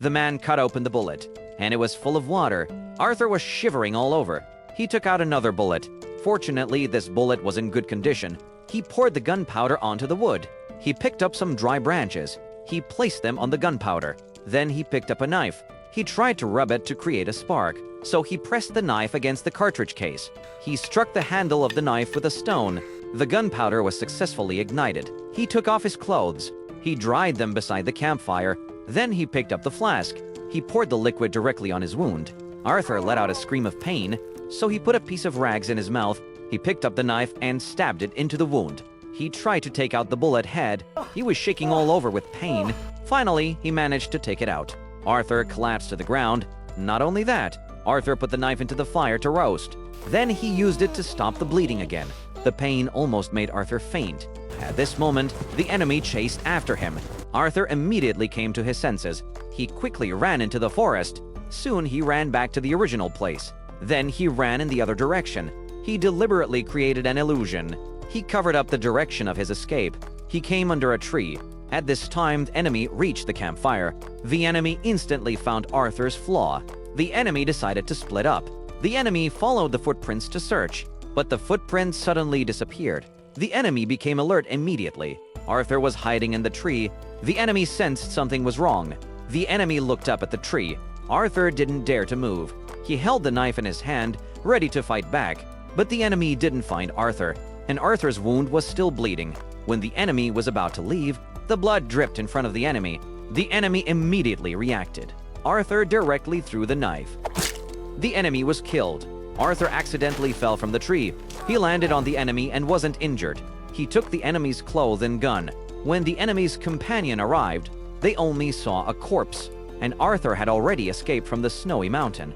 The man cut open the bullet, and it was full of water. Arthur was shivering all over. He took out another bullet. Fortunately, this bullet was in good condition. He poured the gunpowder onto the wood. He picked up some dry branches. He placed them on the gunpowder. Then he picked up a knife. He tried to rub it to create a spark, so he pressed the knife against the cartridge case. He struck the handle of the knife with a stone. The gunpowder was successfully ignited. He took off his clothes. He dried them beside the campfire. Then he picked up the flask. He poured the liquid directly on his wound. Arthur let out a scream of pain, so he put a piece of rags in his mouth. He picked up the knife and stabbed it into the wound. He tried to take out the bullet head. He was shaking all over with pain. Finally, he managed to take it out. Arthur collapsed to the ground. Not only that, Arthur put the knife into the fire to roast. Then he used it to stop the bleeding again. The pain almost made Arthur faint. At this moment, the enemy chased after him. Arthur immediately came to his senses. He quickly ran into the forest. Soon he ran back to the original place. Then he ran in the other direction. He deliberately created an illusion. He covered up the direction of his escape. He came under a tree. At this time, the enemy reached the campfire. The enemy instantly found Arthur's flaw. The enemy decided to split up. The enemy followed the footprints to search, but the footprints suddenly disappeared. The enemy became alert immediately. Arthur was hiding in the tree. The enemy sensed something was wrong. The enemy looked up at the tree. Arthur didn't dare to move. He held the knife in his hand, ready to fight back. But the enemy didn't find Arthur, and Arthur's wound was still bleeding. When the enemy was about to leave, the blood dripped in front of the enemy. The enemy immediately reacted. Arthur directly threw the knife. The enemy was killed. Arthur accidentally fell from the tree. He landed on the enemy and wasn't injured. He took the enemy's clothes and gun. When the enemy's companion arrived, they only saw a corpse, and Arthur had already escaped from the snowy mountain.